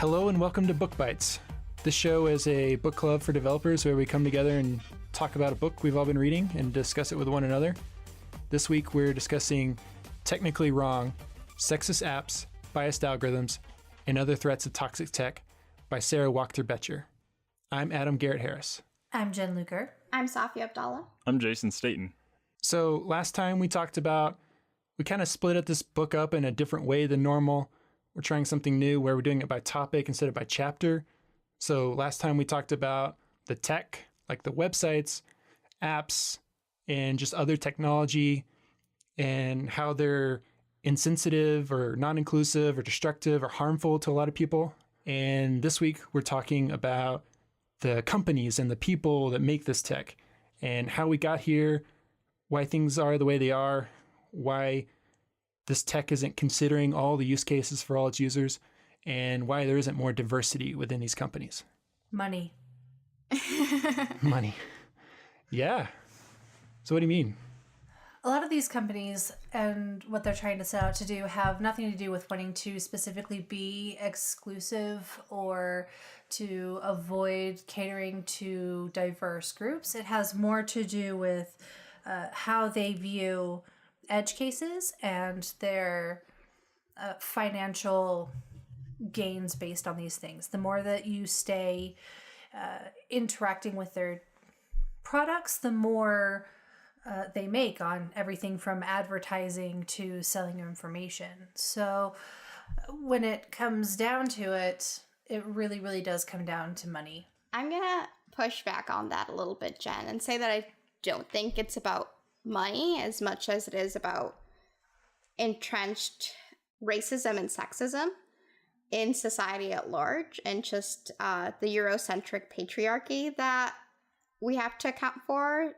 Hello and welcome to Book Bites. This show is a book club for developers where we come together and talk about a book we've all been reading and discuss it with one another. This week we're discussing Technically Wrong, Sexist Apps, Biased Algorithms, and Other Threats of Toxic Tech by Sarah Wachter-Betcher. I'm Adam Garrett Harris. I'm Jen Luker. I'm Safia Abdallah. I'm Jason Staten. So last time we talked about, we kind of split this book up in a different way than normal. We're trying something new where we're doing it by topic instead of by chapter. So last time we talked about the tech, like the websites, apps, and just other technology and how they're insensitive or non-inclusive or destructive or harmful to a lot of people. And this week we're talking about the companies and the people that make this tech and how we got here, why things are the way they are, why this tech isn't considering all the use cases for all its users, and why there isn't more diversity within these companies. Money. Money. Yeah. So what do you mean? A lot of these companies and what they're trying to set out to do have nothing to do with wanting to specifically be exclusive or to avoid catering to diverse groups. It has more to do with how they view edge cases and their financial gains based on these things. The more that you stay interacting with their products, the more they make on everything from advertising to selling your information. So when it comes down to it, it really, really does come down to money. I'm going to push back on that a little bit, Jen, and say that I don't think it's about money as much as it is about entrenched racism and sexism in society at large, and just the Eurocentric patriarchy that we have to account for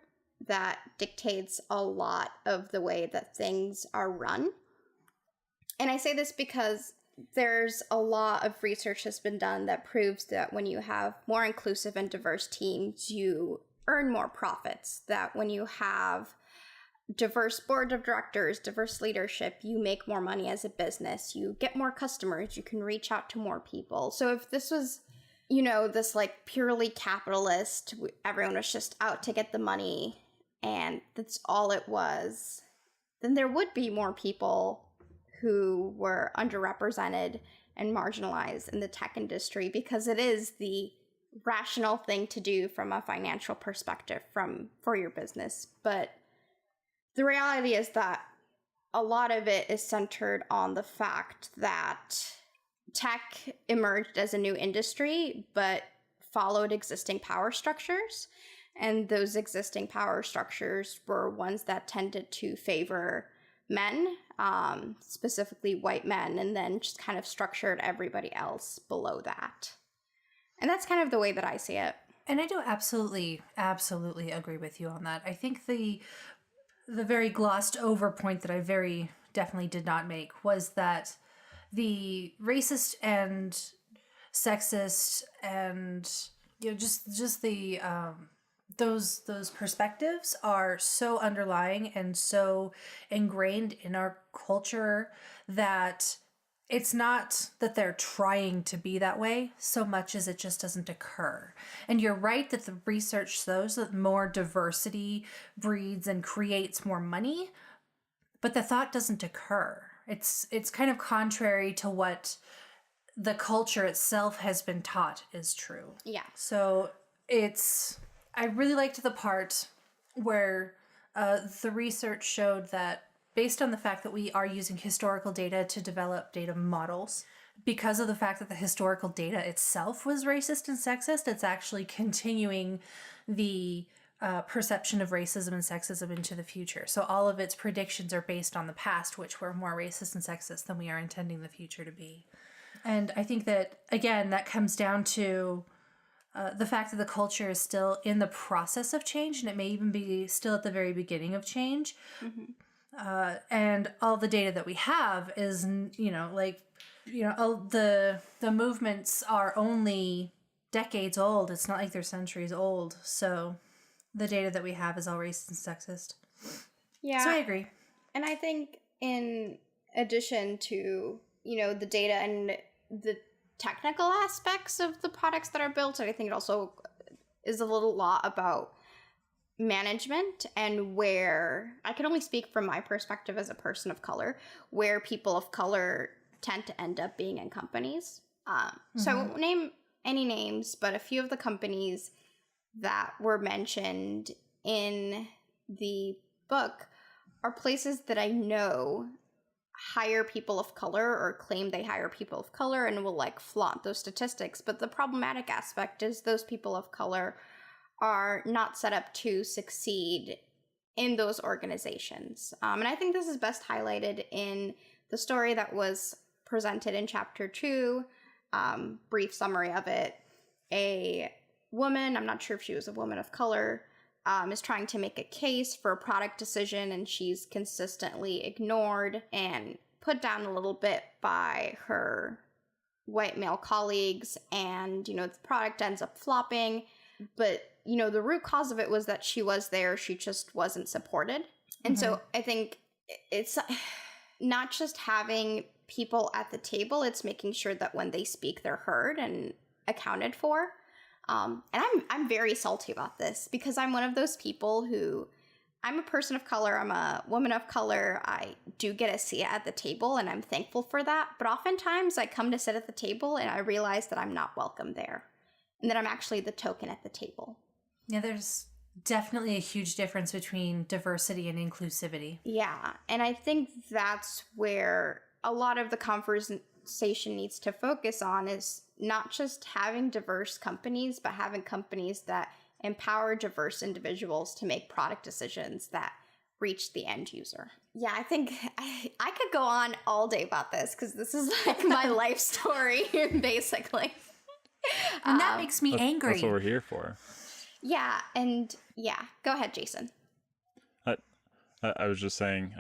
that dictates a lot of the way that things are run. And I say this because there's a lot of research that's been done that proves that when you have more inclusive and diverse teams, you earn more profits, that when you have diverse board of directors, diverse leadership, you make more money as a business, you get more customers, you can reach out to more people. So if this was, this like purely capitalist, everyone was just out to get the money and that's all it was, then there would be more people who were underrepresented and marginalized in the tech industry, because it is the rational thing to do from a financial perspective for your business. But the reality is that a lot of it is centered on the fact that tech emerged as a new industry, but followed existing power structures. And those existing power structures were ones that tended to favor men, specifically white men, and then just kind of structured everybody else below that. And that's kind of the way that I see it. And I do absolutely agree with you on that. I think the very glossed over point that I very definitely did not make was that the racist and sexist and just the those perspectives are so underlying and so ingrained in our culture that it's not that they're trying to be that way so much as it just doesn't occur. And you're right that the research shows that more diversity breeds and creates more money, but the thought doesn't occur. It's kind of contrary to what the culture itself has been taught is true. Yeah. So I really liked the part where the research showed that based on the fact that we are using historical data to develop data models, because of the fact that the historical data itself was racist and sexist, it's actually continuing the perception of racism and sexism into the future. So all of its predictions are based on the past, which were more racist and sexist than we are intending the future to be. And I think that, again, that comes down to the fact that the culture is still in the process of change, and it may even be still at the very beginning of change. Mm-hmm. And all the data that we have is, the movements are only decades old. It's not like they're centuries old. So the data that we have is all racist and sexist. Yeah. So I agree. And I think in addition to, the data and the technical aspects of the products that are built. And I think it also is a little lot about management, and where I can only speak from my perspective as a person of color, where people of color tend to end up being in companies. So I won't name any names, but a few of the companies that were mentioned in the book are places that I know hire people of color or claim they hire people of color and will like flaunt those statistics. But the problematic aspect is those people of color are not set up to succeed in those organizations. And I think this is best highlighted in the story that was presented in chapter 2, brief summary of it. A woman, I'm not sure if she was a woman of color, is trying to make a case for a product decision, and she's consistently ignored and put down a little bit by her white male colleagues, and, the product ends up flopping. But, the root cause of it was that she was there, she just wasn't supported. And so I think it's not just having people at the table, it's making sure that when they speak, they're heard and accounted for. And I'm very salty about this, because I'm one of those people who, I'm a person of color, I'm a woman of color, I do get a seat at the table, and I'm thankful for that. But oftentimes I come to sit at the table and I realize that I'm not welcome there, and that I'm actually the token at the table. Yeah, there's definitely a huge difference between diversity and inclusivity. Yeah, and I think that's where a lot of the conversation needs to focus on, is not just having diverse companies, but having companies that empower diverse individuals to make product decisions that reach the end user. Yeah, I think I could go on all day about this, because this is like my life story, basically. And that makes me angry. That's what we're here for. Yeah, and go ahead, Jason. I was just saying,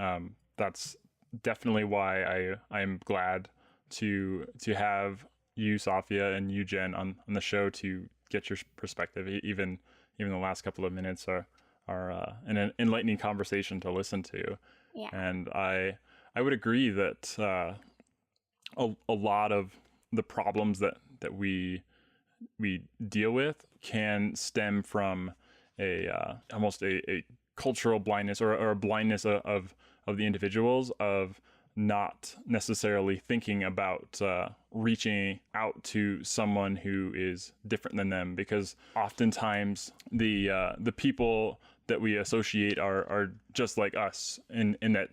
that's definitely why I'm glad to have you, Safia, and you, Jen, on the show to get your perspective. Even the last couple of minutes are an enlightening conversation to listen to. Yeah. And I would agree that a lot of the problems that we deal with can stem from almost a cultural blindness, or a blindness of the individuals, of not necessarily thinking about reaching out to someone who is different than them, because oftentimes the people that we associate are just like us in that,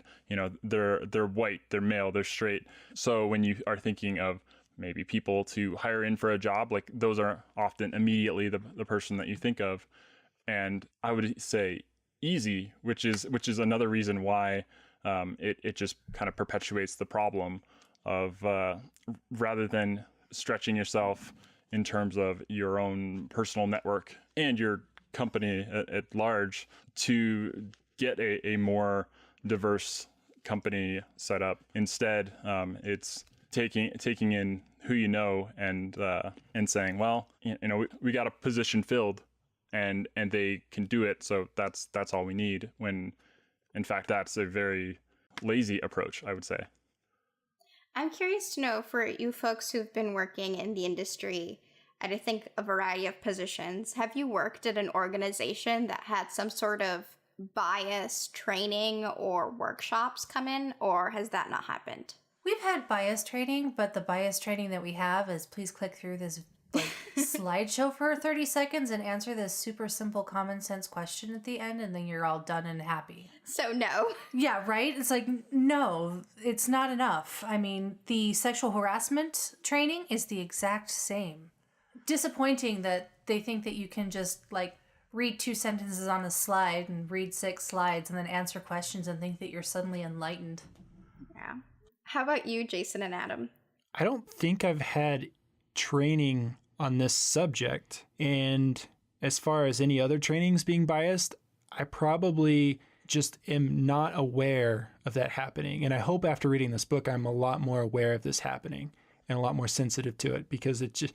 they're white, they're male, they're straight. So when you are thinking of maybe people to hire in for a job, like, those are often immediately the person that you think of. And I would say easy, which is another reason why it just kind of perpetuates the problem of rather than stretching yourself in terms of your own personal network and your company at large to get a more diverse company set up. Instead, it's taking in who you know and saying, well, we got a position filled and they can do it, so that's all we need, when in fact that's a very lazy approach, I would say. I'm curious to know, for you folks who've been working in the industry at, I think, a variety of positions, have you worked at an organization that had some sort of bias training or workshops come in, or has that not happened? We've had bias training, but the bias training that we have is, please click through this slideshow for 30 seconds and answer this super simple common sense question at the end, and then you're all done and happy. So no. Yeah, right? It's like, no, it's not enough. I mean, the sexual harassment training is the exact same. Disappointing that they think that you can just read 2 sentences on a slide and read 6 slides and then answer questions and think that you're suddenly enlightened. Yeah. How about you, Jason and Adam? I don't think I've had training on this subject. And as far as any other trainings being biased, I probably just am not aware of that happening. And I hope after reading this book, I'm a lot more aware of this happening and a lot more sensitive to it, because it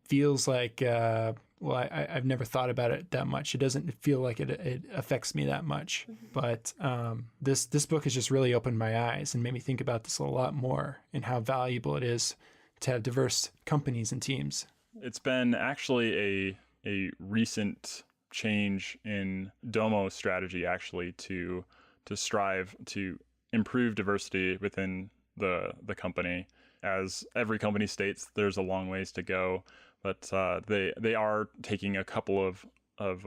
feels like, I've never thought about it that much. It doesn't feel like it affects me that much. Mm-hmm. But this book has just really opened my eyes and made me think about this a lot more, and how valuable it is to have diverse companies and teams? It's been actually a recent change in Domo's strategy, actually, to strive to improve diversity within the company. As every company states, there's a long ways to go, but they are taking a couple of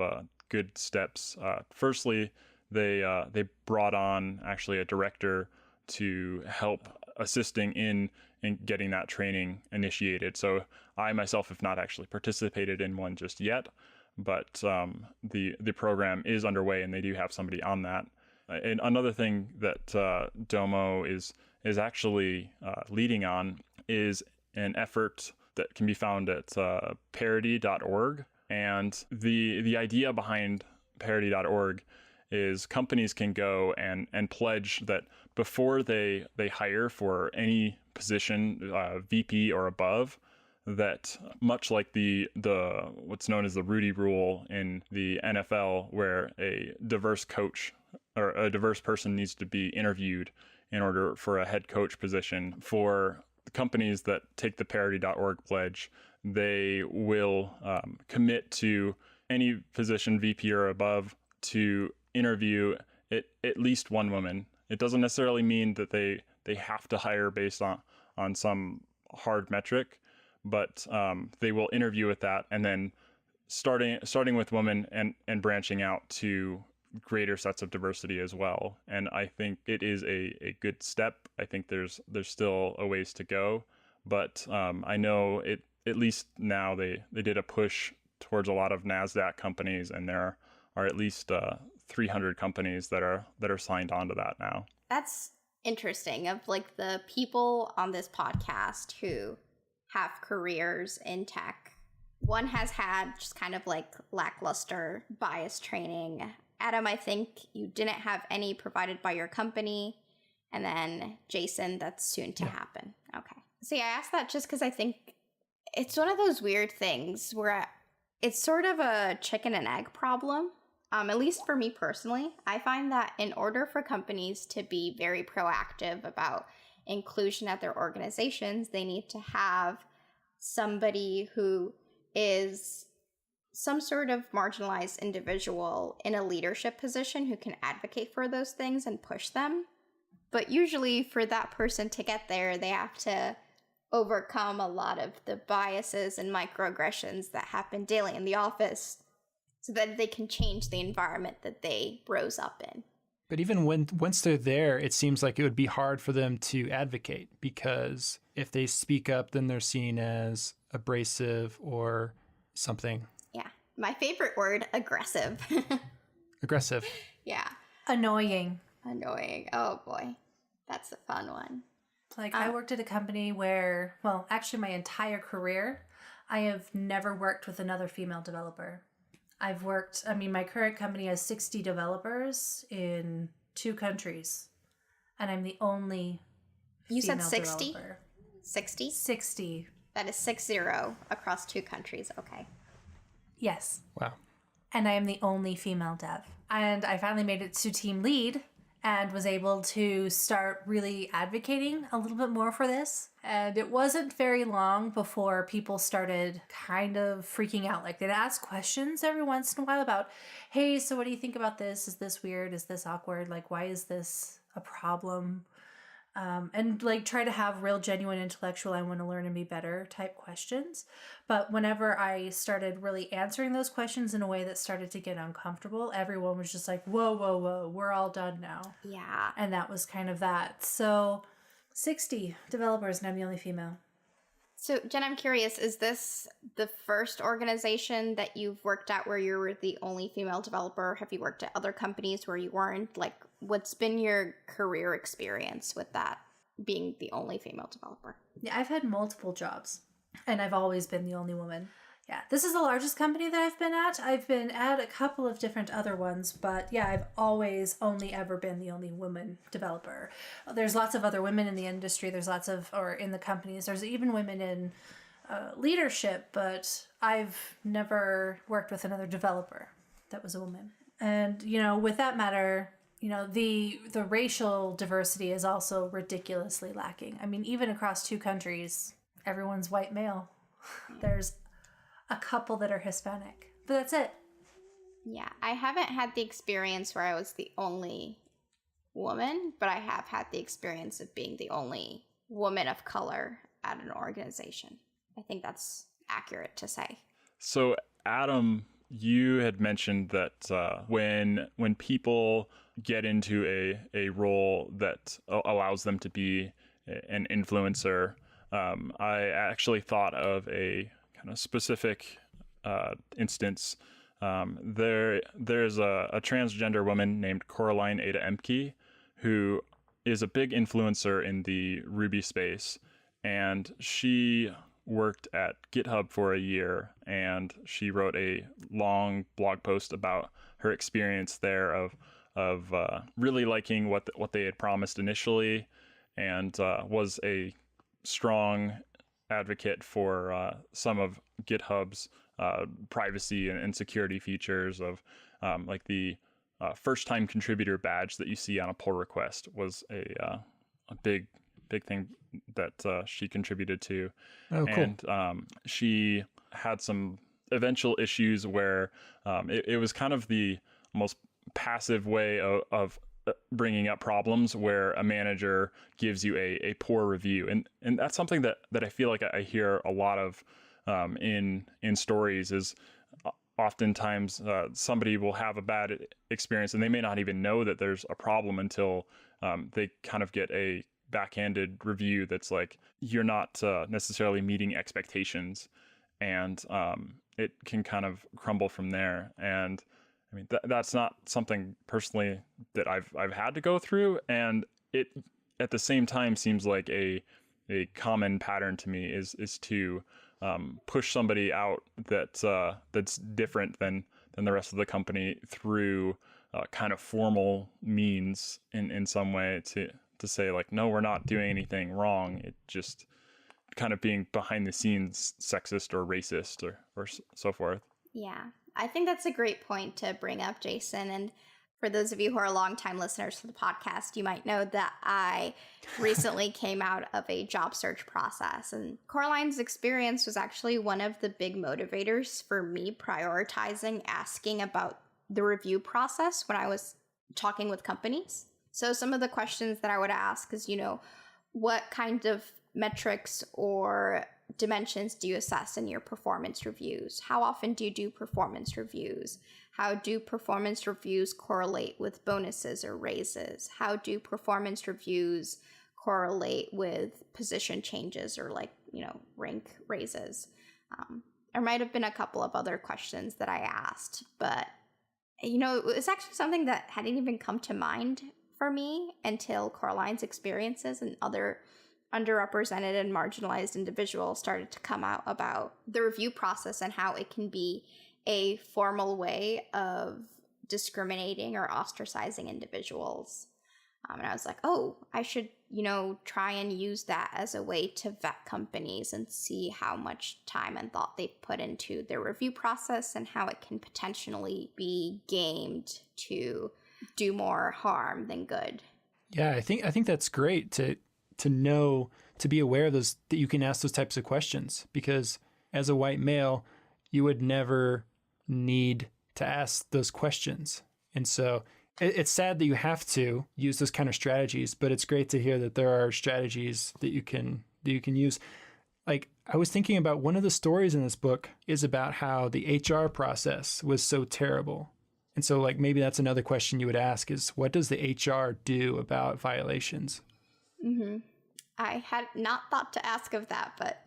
good steps. Firstly, they brought on actually a director to help assisting in getting that training initiated. So I myself have not actually participated in one just yet, but the program is underway and they do have somebody on that. And another thing that Domo is actually leading on is an effort that can be found at parity.org. And the idea behind parity.org is companies can go and pledge that before they hire for any position, VP or above, that much like the what's known as the Rudy Rule in the NFL, where a diverse coach or a diverse person needs to be interviewed in order for a head coach position. For the companies that take the parity.org pledge, they will commit to any position, VP or above, to interview at least one woman. It doesn't necessarily mean that they have to hire based on some hard metric, but they will interview with that, and then starting with women and branching out to greater sets of diversity as well. And I think it is a good step. I think there's still a ways to go, but I know it, at least now they did a push towards a lot of NASDAQ companies, and there are at least 300 companies that are signed on to that now. That's interesting. Of like the people on this podcast who have careers in tech, one has had just kind of like lackluster bias training. Adam, I think you didn't have any provided by your company. And then Jason, that's soon to happen. Okay. See, I asked that just because I think it's one of those weird things where it's sort of a chicken and egg problem. At least for me personally, I find that in order for companies to be very proactive about inclusion at their organizations, they need to have somebody who is some sort of marginalized individual in a leadership position who can advocate for those things and push them. But usually for that person to get there, they have to overcome a lot of the biases and microaggressions that happen daily in the office so that they can change the environment that they rose up in. But even once they're there, it seems like it would be hard for them to advocate, because if they speak up, then they're seen as abrasive or something. Yeah. My favorite word, aggressive. Aggressive. Yeah. Annoying. Annoying. Oh boy. That's a fun one. Like I worked at a company where, well, actually my entire career, I have never worked with another female developer. My current company has 60 developers in 2 countries, and I'm the only You female said 60? developer. 60? 60. That is 60 across 2 countries. Okay. Yes. Wow. And I am the only female dev. And I finally made it to team lead and was able to start really advocating a little bit more for this. And it wasn't very long before people started kind of freaking out. Like they'd ask questions every once in a while about, hey, so what do you think about this? Is this weird? Is this awkward? Like, why is this a problem? And like try to have real genuine intellectual, I want to learn and be better type questions. But whenever I started really answering those questions in a way that started to get uncomfortable, everyone was just like, whoa, we're all done now. Yeah. And that was kind of that. So 60 developers and I'm the only female. So, Jen, I'm curious, is this the first organization that you've worked at where you were the only female developer? Have you worked at other companies where you weren't? Like, what's been your career experience with that, being the only female developer? Yeah, I've had multiple jobs, and I've always been the only woman. Yeah, this is the largest company that I've been at. I've been at a couple of different other ones, but yeah, I've always only ever been the only woman developer. There's lots of other women in the industry. Or in the companies. There's even women in leadership, but I've never worked with another developer that was a woman. And, with that matter, the racial diversity is also ridiculously lacking. I mean, even across 2 countries, Everyone's white male. There's a couple that are Hispanic, but that's it. Yeah, I haven't had the experience where I was the only woman, but I have had the experience of being the only woman of color at an organization. I think that's accurate to say. So, Adam, you had mentioned that when people get into a role that allows them to be an influencer, I actually thought of a kind of specific instance. There's a transgender woman named Coraline Ada Emke who is a big influencer in the Ruby space, and she worked at GitHub for a year, and she wrote a long blog post about her experience there of really liking what they had promised initially, and was a strong advocate for some of GitHub's privacy and security features of like the first-time contributor badge that you see on a pull request was a big thing that she contributed to. Oh, cool. And she had some eventual issues where it was kind of the most passive way of bringing up problems, where a manager gives you a poor review, and that's something that I feel like I hear a lot of in stories. Is oftentimes somebody will have a bad experience and they may not even know that there's a problem until they kind of get a backhanded review that's like, you're not necessarily meeting expectations, and it can kind of crumble from there. And I mean, that's not something personally that I've had to go through, and it at the same time seems like a common pattern to me is to push somebody out that's different than the rest of the company through kind of formal means in some way to say like, no, we're not doing anything wrong. It just kind of being behind the scenes sexist or racist or so forth. Yeah, I think that's a great point to bring up, Jason. And for those of you who are longtime listeners to the podcast, you might know that I recently came out of a job search process. And Coraline's experience was actually one of the big motivators for me prioritizing asking about the review process when I was talking with companies. So some of the questions that I would ask is, what kind of metrics or dimensions do you assess in your performance reviews? How often do you do performance reviews? How do performance reviews correlate with bonuses or raises? How do performance reviews correlate with position changes or rank raises? There might have been a couple of other questions that I asked, but it's actually something that hadn't even come to mind for me until Coraline's experiences and other underrepresented and marginalized individuals started to come out about the review process and how it can be a formal way of discriminating or ostracizing individuals. And I was like, oh, I should, try and use that as a way to vet companies and see how much time and thought they put into their review process and how it can potentially be gamed to do more harm than good. Yeah, I think that's great to know, to be aware of those, that you can ask those types of questions, because as a white male, you would never need to ask those questions. And so it's sad that you have to use those kind of strategies, but it's great to hear that there are strategies that you can use. Like, I was thinking about one of the stories in this book is about how the HR process was so terrible. And so maybe that's another question you would ask is, what does the HR do about violations? Mm-hmm. I had not thought to ask of that, but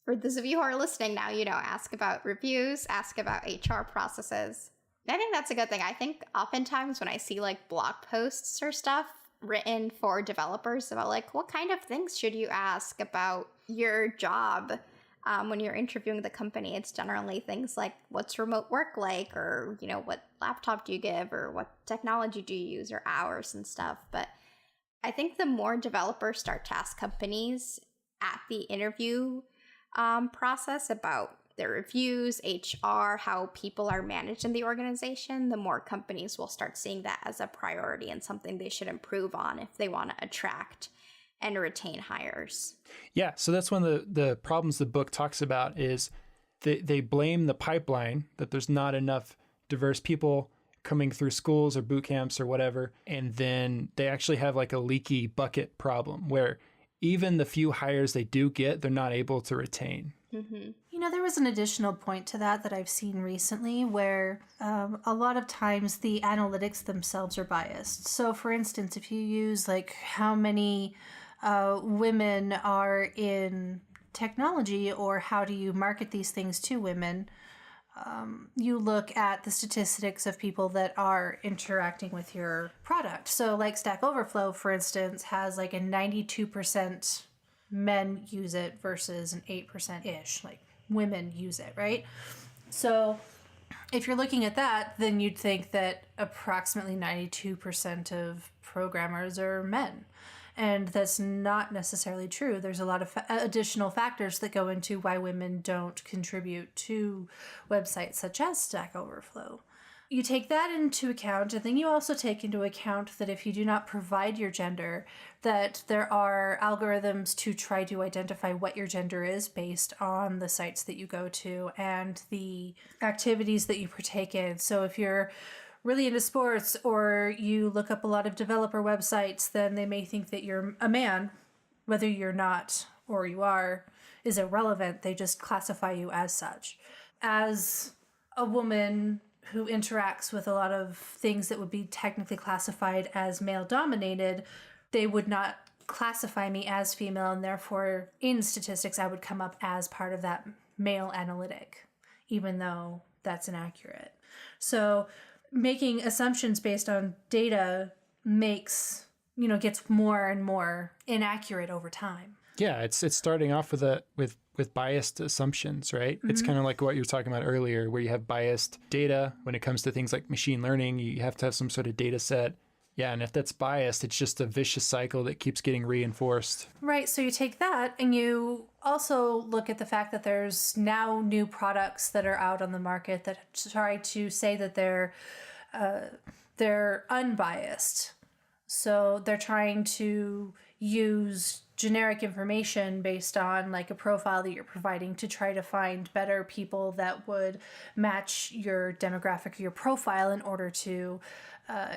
for those of you who are listening now, ask about reviews, ask about HR processes. I think that's a good thing. I think oftentimes when I see blog posts or stuff written for developers about what kind of things should you ask about your job when you're interviewing the company, it's generally things like, what's remote work like, or what laptop do you give, or what technology do you use, or hours and stuff. But I think the more developers start to ask companies at the interview process about their reviews, HR, how people are managed in the organization, the more companies will start seeing that as a priority and something they should improve on if they want to attract and retain hires. Yeah, so that's one of the problems the book talks about is they blame the pipeline, that there's not enough diverse people coming through schools or boot camps or whatever. And then they actually have like a leaky bucket problem where even the few hires they do get, they're not able to retain. Mm-hmm. You know, there was an additional point to that I've seen recently where a lot of times the analytics themselves are biased. So, for instance, if you use like how many women are in technology or how do you market these things to women, you look at the statistics of people that are interacting with your product. So like Stack Overflow, for instance, has like a 92% men use it versus an 8%-ish, like women use it, right? So if you're looking at that, then you'd think that approximately 92% of programmers are men. And that's not necessarily true. There's a lot of additional factors that go into why women don't contribute to websites such as Stack Overflow. You take that into account, and then you also take into account that if you do not provide your gender, that there are algorithms to try to identify what your gender is based on the sites that you go to and the activities that you partake in. So if you're really into sports or you look up a lot of developer websites, then they may think that you're a man. Whether you're not or you are is irrelevant. They just classify you as such. As a woman who interacts with a lot of things that would be technically classified as male dominated, they would not classify me as female, and therefore in statistics I would come up as part of that male analytic, even though that's inaccurate. So making assumptions based on data gets more and more inaccurate over time. Yeah, it's starting off with biased assumptions, right? Mm-hmm. It's kind of like what you were talking about earlier, where you have biased data when it comes to things like machine learning. You have to have some sort of data set. Yeah, and if that's biased, it's just a vicious cycle that keeps getting reinforced. Right, so you take that and you also look at the fact that there's now new products that are out on the market that try to say that they're unbiased. So they're trying to use generic information based on like a profile that you're providing to try to find better people that would match your demographic or your profile in order to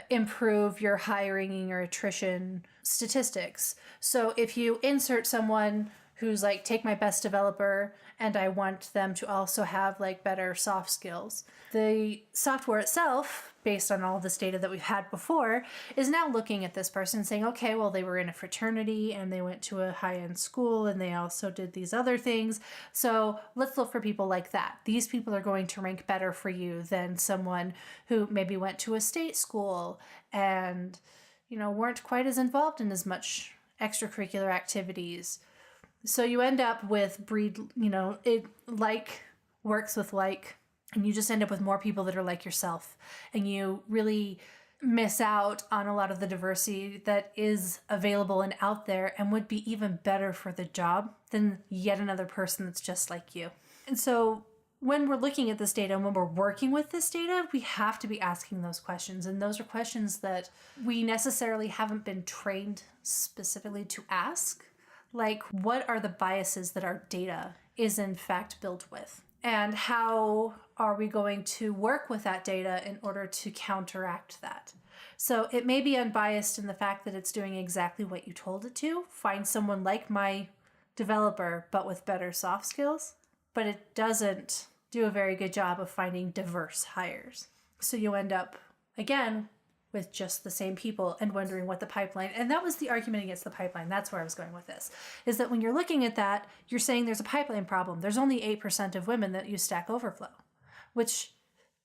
improve your hiring and your attrition statistics. So if you insert someone who's like, take my best developer and I want them to also have like better soft skills, the software itself, based on all this data that we've had before, is now looking at this person and saying, okay, well, they were in a fraternity and they went to a high-end school and they also did these other things. So let's look for people like that. These people are going to rank better for you than someone who maybe went to a state school and, weren't quite as involved in as much extracurricular activities. So you end up with it like works with like, and you just end up with more people that are like yourself. And you really miss out on a lot of the diversity that is available and out there and would be even better for the job than yet another person that's just like you. And so when we're looking at this data and when we're working with this data, we have to be asking those questions. And those are questions that we necessarily haven't been trained specifically to ask. Like, what are the biases that our data is in fact built with? And how are we going to work with that data in order to counteract that? So it may be unbiased in the fact that it's doing exactly what you told it to, find someone like my developer, but with better soft skills, but it doesn't do a very good job of finding diverse hires. So you end up, again, with just the same people and wondering what the pipeline, and that was the argument against the pipeline. That's where I was going with this, is that when you're looking at that, you're saying there's a pipeline problem. There's only 8% of women that use Stack Overflow, which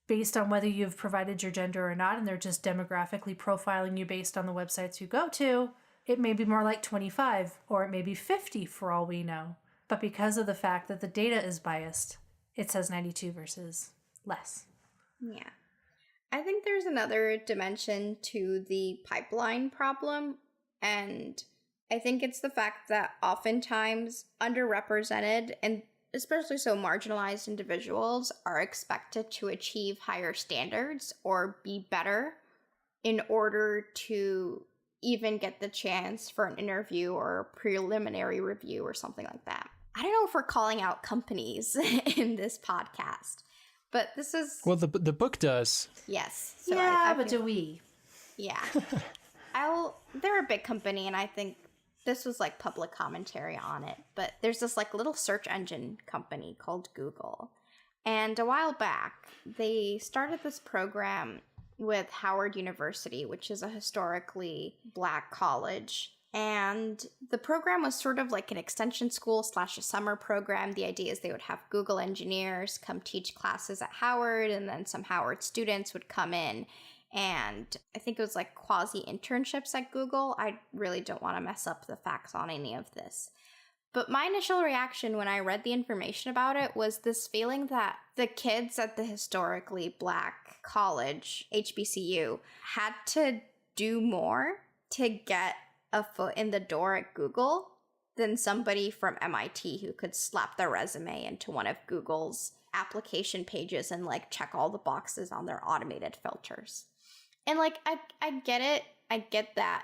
based on whether you've provided your gender or not, and they're just demographically profiling you based on the websites you go to, it may be more like 25 or it may be 50 for all we know. But because of the fact that the data is biased, it says 92 versus less. Yeah. I think there's another dimension to the pipeline problem, and I think it's the fact that oftentimes underrepresented and especially so marginalized individuals are expected to achieve higher standards or be better in order to even get the chance for an interview or preliminary review or something like that. I don't know if we're calling out companies in this podcast, but this is... Well, the book does. Yes. So yeah, but do we? Yeah. They're a big company, and I think this was like public commentary on it, but there's this like little search engine company called Google. And a while back, they started this program with Howard University, which is a historically Black college. And the program was sort of like an extension school / a summer program. The idea is they would have Google engineers come teach classes at Howard, and then some Howard students would come in. And I think it was like quasi internships at Google. I really don't want to mess up the facts on any of this. But my initial reaction when I read the information about it was this feeling that the kids at the historically Black college, HBCU, had to do more to get a foot in the door at Google than somebody from MIT who could slap their resume into one of Google's application pages and like check all the boxes on their automated filters. And like, I get it. I get that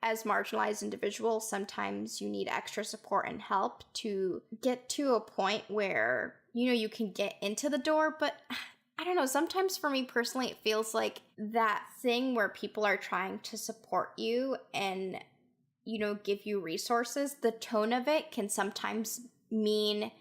as marginalized individuals, sometimes you need extra support and help to get to a point where, you know, you can get into the door. But I don't know, sometimes for me personally, it feels like that thing where people are trying to support you and, you know, give you resources, the tone of it can sometimes mean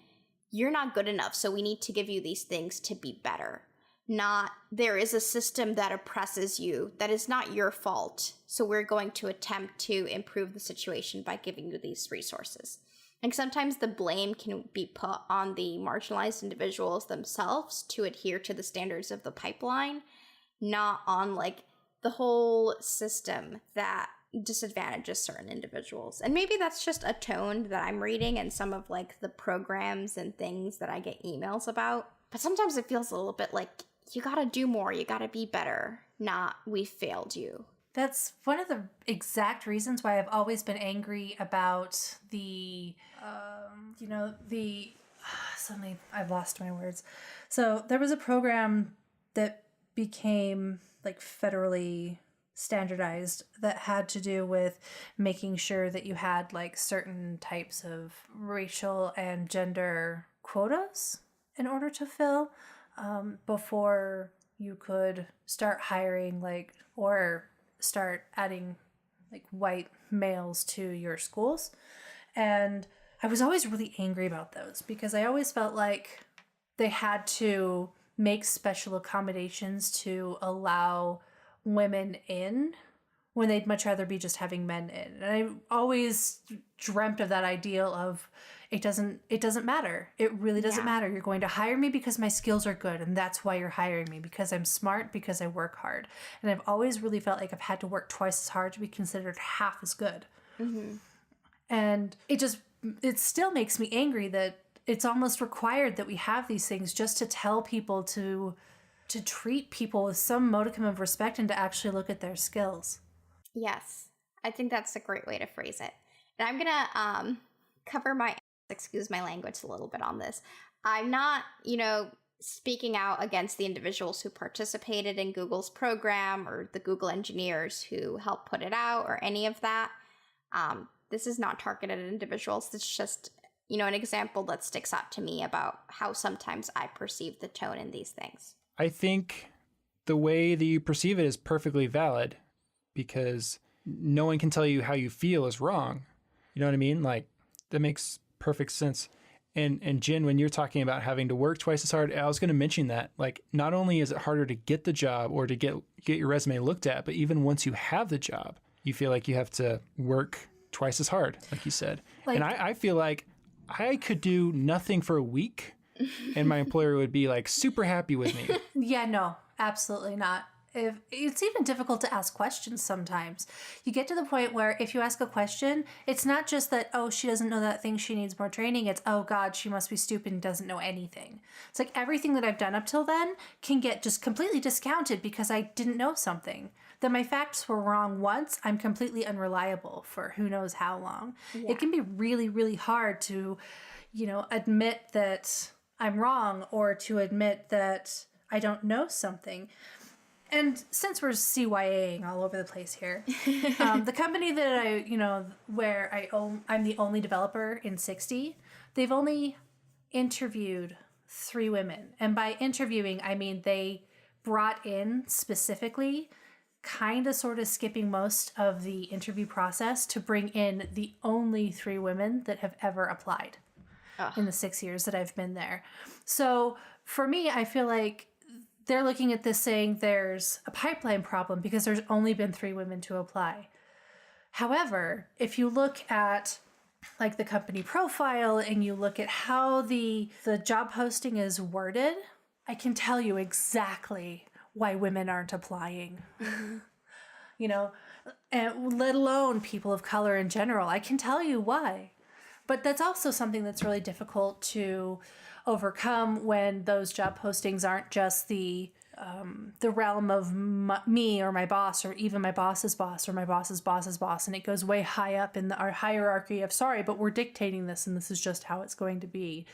you're not good enough, so we need to give you these things to be better. Not, there is a system that oppresses you that is not your fault, so we're going to attempt to improve the situation by giving you these resources. And sometimes the blame can be put on the marginalized individuals themselves to adhere to the standards of the pipeline, not on like the whole system that disadvantages certain individuals. And maybe that's just a tone that I'm reading in some of like the programs and things that I get emails about. But sometimes it feels a little bit like you gotta do more, you gotta be better, not we failed you. That's one of the exact reasons why I've always been angry about the, suddenly I've lost my words. So there was a program that became like federally standardized that had to do with making sure that you had like certain types of racial and gender quotas in order to fill before you could start hiring or start adding like white males to your schools. And I was always really angry about those because I always felt like they had to make special accommodations to allow women in when they'd much rather be just having men in. And I always dreamt of that ideal of it doesn't matter. It really doesn't matter. You're going to hire me because my skills are good, and that's why you're hiring me, because I'm smart, because I work hard. And I've always really felt like I've had to work twice as hard to be considered half as good. Mm-hmm. And it still makes me angry that it's almost required that we have these things just to tell people to treat people with some modicum of respect and to actually look at their skills. Yes, I think that's a great way to phrase it. And I'm going to cover excuse my language a little bit on this. I'm not, speaking out against the individuals who participated in Google's program or the Google engineers who helped put it out or any of that. This is not targeted at individuals. It's just, an example that sticks out to me about how sometimes I perceive the tone in these things. I think the way that you perceive it is perfectly valid because no one can tell you how you feel is wrong. You know what I mean? Like, that makes perfect sense. And Jen, when you're talking about having to work twice as hard, I was going to mention that. Like, not only is it harder to get the job or to get your resume looked at, but even once you have the job, you feel like you have to work twice as hard, like you said. And I feel like I could do nothing for a week and my employer would be like super happy with me. Yeah, no, absolutely not. It's even difficult to ask questions sometimes. You get to the point where if you ask a question, it's not just that, oh, she doesn't know that thing, she needs more training. It's, oh God, she must be stupid and doesn't know anything. It's like everything that I've done up till then can get just completely discounted because I didn't know something. That my facts were wrong once, I'm completely unreliable for who knows how long. Yeah. It can be really, really hard to, admit that I'm wrong or to admit that I don't know something. And since we're CYAing all over the place here, the company that I'm the only developer in 60, they've only interviewed 3 women. And by interviewing, I mean they brought in specifically, kind of sort of skipping most of the interview process to bring in the only 3 women that have ever applied in the 6 years that I've been there. So for me, I feel like they're looking at this saying there's a pipeline problem because there's only been 3 women to apply. However, if you look at like the company profile and you look at how the job posting is worded, I can tell you exactly why women aren't applying. You know, and let alone people of color in general. I can tell you why. But that's also something that's really difficult to overcome when those job postings aren't just the realm of me or my boss or even my boss's boss or my boss's boss's boss, and it goes way high up in our hierarchy of sorry, but we're dictating this and this is just how it's going to be.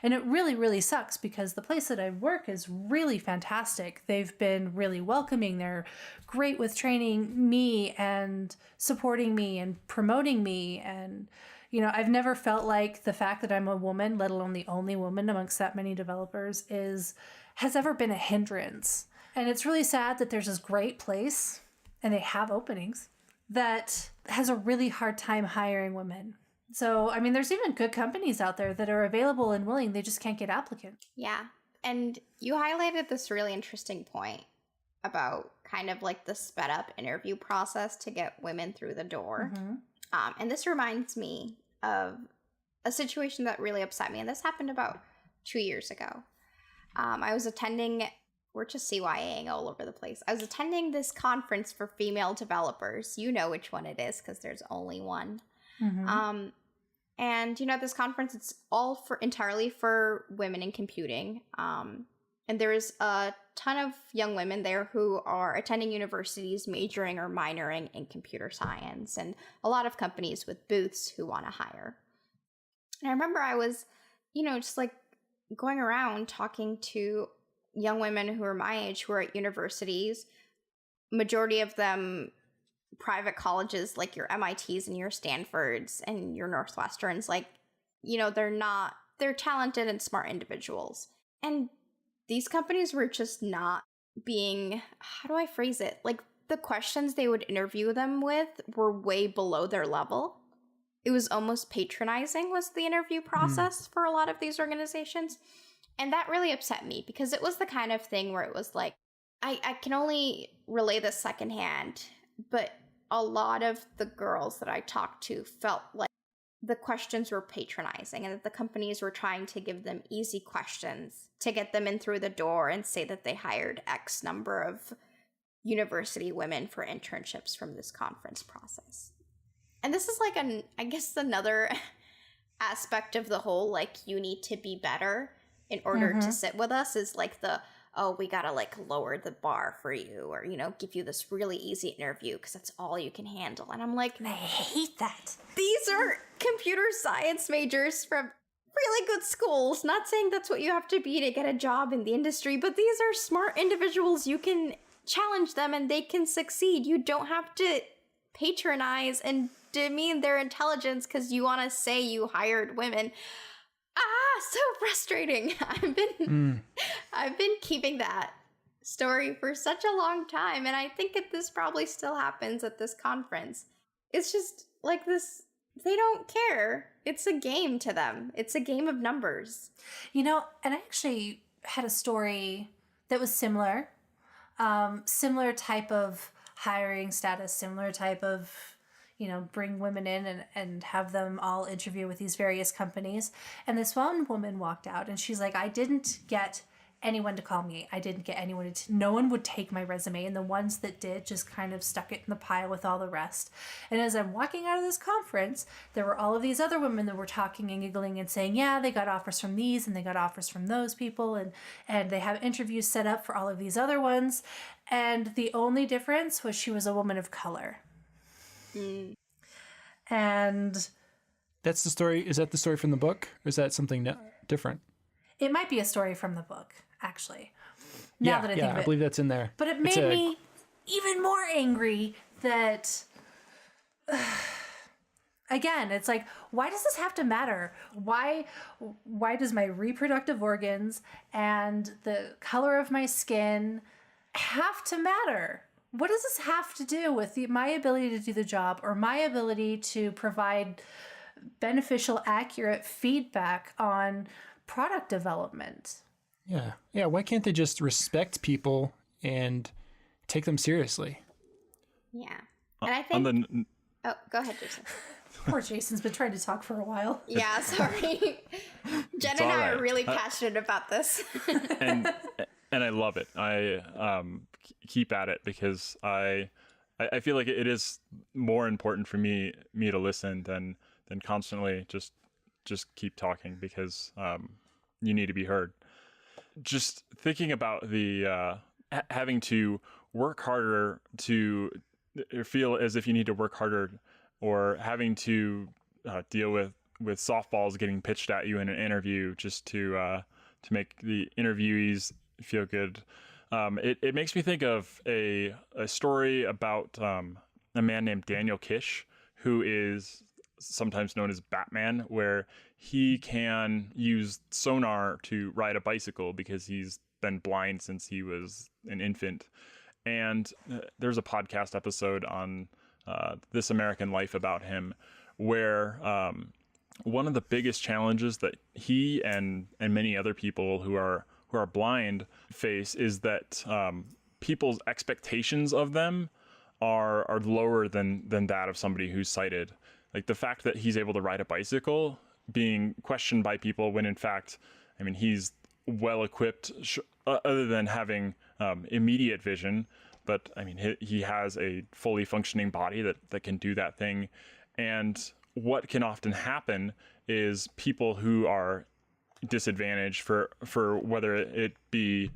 And it really, really sucks because the place that I work is really fantastic. They've been really welcoming. They're great with training me and supporting me and promoting me. And I've never felt like the fact that I'm a woman, let alone the only woman amongst that many developers, has ever been a hindrance. And it's really sad that there's this great place, and they have openings, that has a really hard time hiring women. So, I mean, there's even good companies out there that are available and willing, they just can't get applicants. Yeah. And you highlighted this really interesting point about kind of like the sped up interview process to get women through the door. Mm-hmm. And this reminds me of a situation that really upset me. And this happened about 2 years ago. I was attending, we're just CYAing all over the place. I was attending this conference for female developers. You know which one it is because there's only one. Mm-hmm. And this conference, it's all entirely for women in computing. And there's a ton of young women there who are attending universities majoring or minoring in computer science, and a lot of companies with booths who want to hire. And I remember I was, just like going around talking to young women who are my age who are at universities, majority of them private colleges like your MITs and your Stanfords and your Northwesterns. Like, they're talented and smart individuals. And these companies were just not being, how do I phrase it? Like, the questions they would interview them with were way below their level. It was almost patronizing was the interview process for a lot of these organizations. And that really upset me because it was the kind of thing where it was like, I can only relay this secondhand, but a lot of the girls that I talked to felt like the questions were patronizing and that the companies were trying to give them easy questions to get them in through the door and say that they hired X number of university women for internships from this conference process. And this is like another aspect of the whole, like, you need to be better in order to sit with us is like we gotta like lower the bar for you or, give you this really easy interview because that's all you can handle. And I'm like, I hate that. These are computer science majors from really good schools. Not saying that's what you have to be to get a job in the industry, but these are smart individuals. You can challenge them and they can succeed. You don't have to patronize and demean their intelligence because you want to say you hired women. So frustrating. I've been keeping that story for such a long time, and I think this probably still happens at this conference. It's just like this, they don't care. It's a game to them. It's a game of numbers. And I actually had a story that was similar. Similar type of hiring status, similar type of bring women in and have them all interview with these various companies. And this one woman walked out and she's like, I didn't get anyone to call me. I didn't get anyone no one would take my resume. And the ones that did just kind of stuck it in the pile with all the rest. And as I'm walking out of this conference, there were all of these other women that were talking and giggling and saying, yeah, they got offers from these and they got offers from those people. And they have interviews set up for all of these other ones. And the only difference was she was a woman of color. And that's the story. Is that the story from the book? Or is that something different? It might be a story from the book, actually. Now that I think of I it. believe that's in there. But it made me even more angry that, again, it's like, why does this have to matter? Why does my reproductive organs and the color of my skin have to matter? What does this have to do with my ability to do the job or my ability to provide beneficial, accurate feedback on product development? Yeah. Yeah. Why can't they just respect people and take them seriously? Yeah. And I think... Oh, go ahead, Jason. Poor Jason's been trying to talk for a while. Yeah, sorry. Jen and I are really passionate about this. and I love it. I keep at it because I feel like it is more important for me to listen than constantly just keep talking, because you need to be heard. Just thinking about the having to work harder to feel as if you need to work harder, or having to deal with softballs getting pitched at you in an interview just to make the interviewees feel good. It makes me think of a story about a man named Daniel Kish, who is sometimes known as Batman, where he can use sonar to ride a bicycle because he's been blind since he was an infant. And there's a podcast episode on This American Life about him, where one of the biggest challenges that he and many other people who are blind face is that people's expectations of them are lower than that of somebody who's sighted. Like the fact that he's able to ride a bicycle being questioned by people when in fact, I mean, he's well equipped, other than having immediate vision, but I mean, he has a fully functioning body that can do that thing. And what can often happen is people who are disadvantaged for whether it be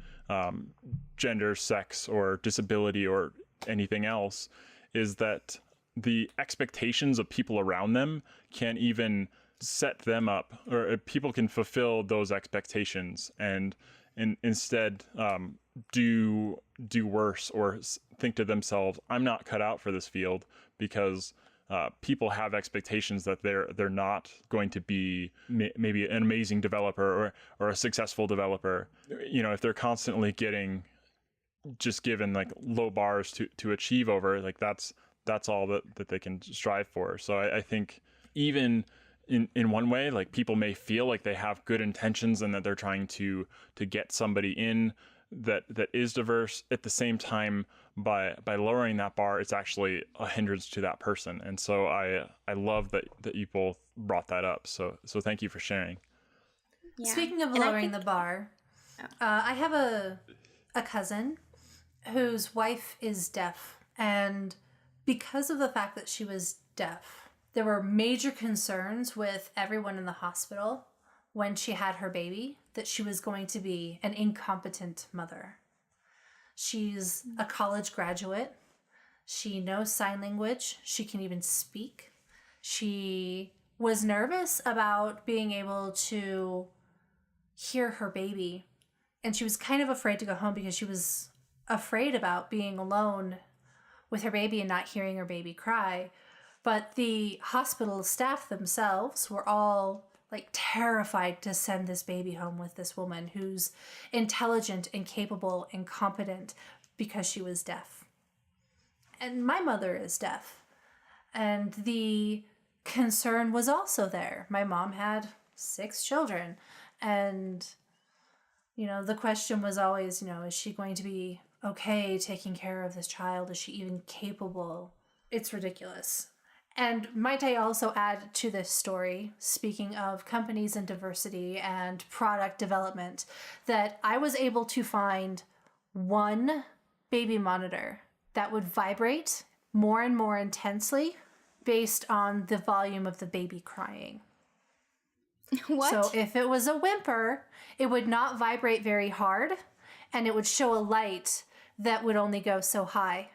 gender, sex, or disability, or anything else, is that the expectations of people around them can even set them up, or people can fulfill those expectations and instead do worse, or think to themselves, I'm not cut out for this field, because people have expectations that they're not going to be maybe an amazing developer or a successful developer. You know, if they're constantly given like low bars to achieve over, like that's all that they can strive for. So I think even in one way, like people may feel like they have good intentions and that they're trying to get somebody in that is diverse. At the same time, by lowering that bar, it's actually a hindrance to that person. And so I love that you both brought that up. So thank you for sharing. Yeah. Speaking of lowering the bar, I have a cousin whose wife is deaf, and because of the fact that she was deaf, there were major concerns with everyone in the hospital when she had her baby that she was going to be an incompetent mother. She's a college graduate. She knows sign language. She can even speak. She was nervous about being able to hear her baby, and she was kind of afraid to go home because she was afraid about being alone with her baby and not hearing her baby cry. But the hospital staff themselves were all like terrified to send this baby home with this woman who's intelligent and capable and competent because she was deaf. And my mother is deaf. And the concern was also there. My mom had 6 children. And, you know, the question was always, you know, is she going to be okay taking care of this child? Is she even capable? It's ridiculous. And might I also add to this story, speaking of companies and diversity and product development, that I was able to find one baby monitor that would vibrate more and more intensely based on the volume of the baby crying. What? So if it was a whimper, it would not vibrate very hard, and it would show a light that would only go so high.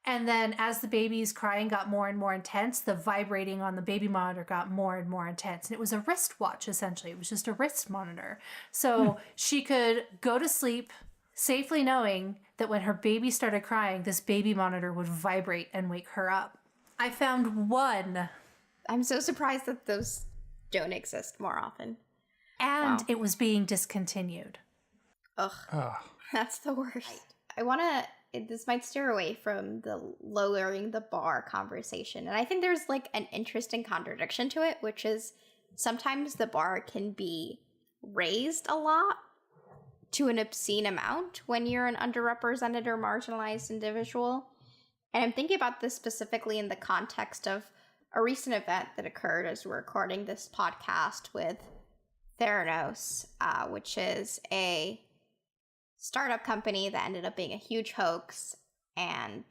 And then as the baby's crying got more and more intense, the vibrating on the baby monitor got more and more intense. And it was a wristwatch, essentially. It was just a wrist monitor. So she could go to sleep safely knowing that when her baby started crying, this baby monitor would vibrate and wake her up. I found one. I'm so surprised that those don't exist more often. And Wow. it was being discontinued. Ugh, Oh, that's the worst. I want to, this might steer away from the lowering the bar conversation. And I think there's like an interesting contradiction to it, which is sometimes the bar can be raised a lot to an obscene amount when you're an underrepresented or marginalized individual. And I'm thinking about this specifically in the context of a recent event that occurred as we're recording this podcast with Theranos, which is a startup company that ended up being a huge hoax and,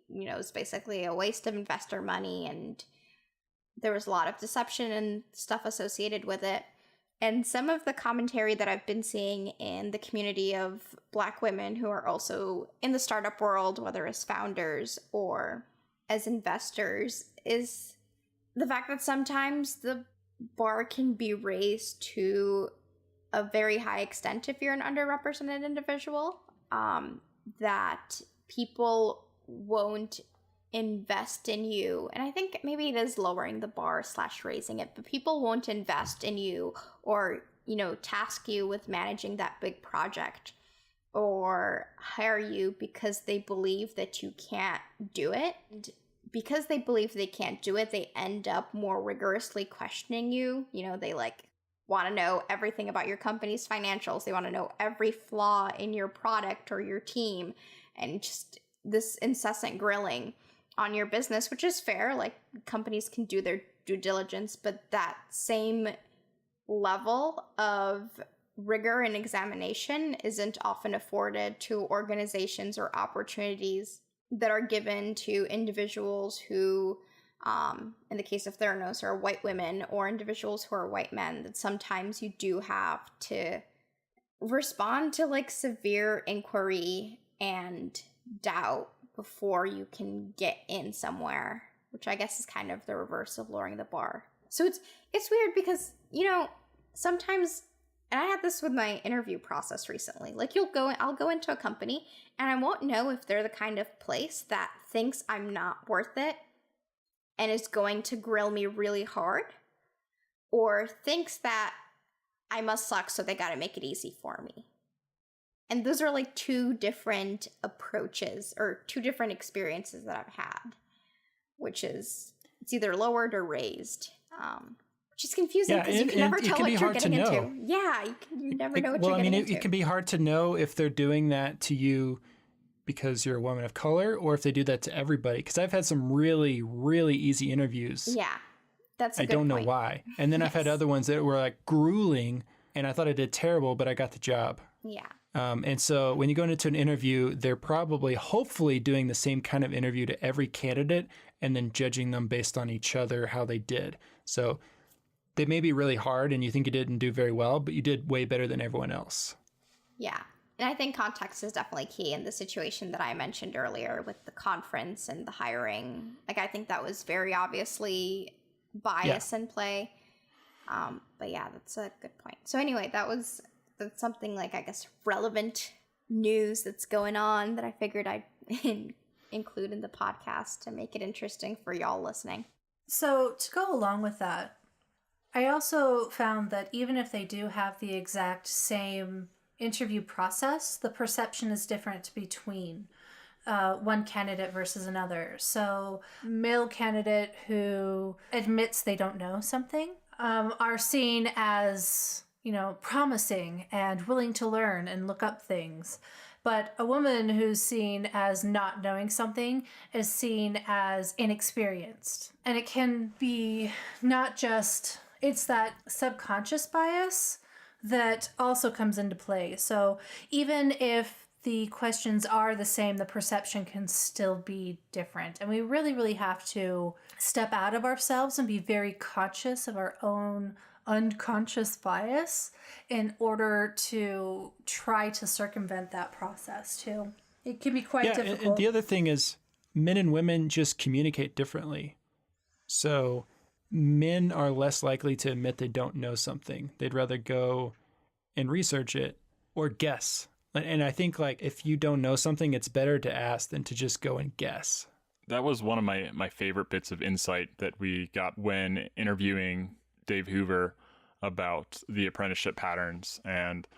you know, it's basically a waste of investor money, and there was a lot of deception and stuff associated with it. And some of the commentary that I've been seeing in the community of Black women who are also in the startup world, whether as founders or as investors, is the fact that sometimes the bar can be raised to a very high extent if you're an underrepresented individual, that people won't invest in you. And I think maybe it is lowering the bar / raising it, but people won't invest in you or, you know, task you with managing that big project or hire you because they believe that you can't do it. And because they believe they can't do it, they end up more rigorously questioning you. You know, they like want to know everything about your company's financials. They want to know every flaw in your product or your team, and just this incessant grilling on your business, which is fair. Like, companies can do their due diligence, but that same level of rigor and examination isn't often afforded to organizations or opportunities that are given to individuals who, in the case of Theranos, are white women, or individuals who are white men. That sometimes you do have to respond to like severe inquiry and doubt before you can get in somewhere, which I guess is kind of the reverse of lowering the bar. So it's weird because, you know, sometimes, and I had this with my interview process recently, like I'll go into a company and I won't know if they're the kind of place that thinks I'm not worth it and is going to grill me really hard, or thinks that I must suck, so they gotta make it easy for me. And those are like two different approaches or two different experiences that I've had, which is it's either lowered or raised, which is confusing because you can never tell what you're getting into. Yeah, you never know what you're getting into. It can be hard to know if they're doing that to you because you're a woman of color, or if they do that to everybody. Because I've had some really, really easy interviews. Yeah, that's a good I don't point. know why. And then I've had other ones that were like grueling, and I thought I did terrible, but I got the job. Yeah. And so when you go into an interview, they're probably, hopefully, doing the same kind of interview to every candidate and then judging them based on each other, how they did. So they may be really hard and you think you didn't do very well, but you did way better than everyone else. Yeah. And I think context is definitely key in the situation that I mentioned earlier with the conference and the hiring. Like, I think that was very obviously bias in play. But yeah, that's a good point. So anyway, that's something like, I guess, relevant news that's going on that I figured I'd include in the podcast to make it interesting for y'all listening. So to go along with that, I also found that even if they do have the exact same interview process, the perception is different between one candidate versus another. So male candidate who admits they don't know something are seen as, you know, promising and willing to learn and look up things. But a woman who's seen as not knowing something is seen as inexperienced. And it can be not just, it's that subconscious bias that also comes into play. So even if the questions are the same, the perception can still be different. And we really, really have to step out of ourselves and be very conscious of our own unconscious bias in order to try to circumvent that process too. It can be quite difficult. And the other thing is, men and women just communicate differently. So men are less likely to admit they don't know something. They'd rather go and research it or guess. And I think like if you don't know something, it's better to ask than to just go and guess. That was one of my favorite bits of insight that we got when interviewing Dave Hoover about the apprenticeship patterns and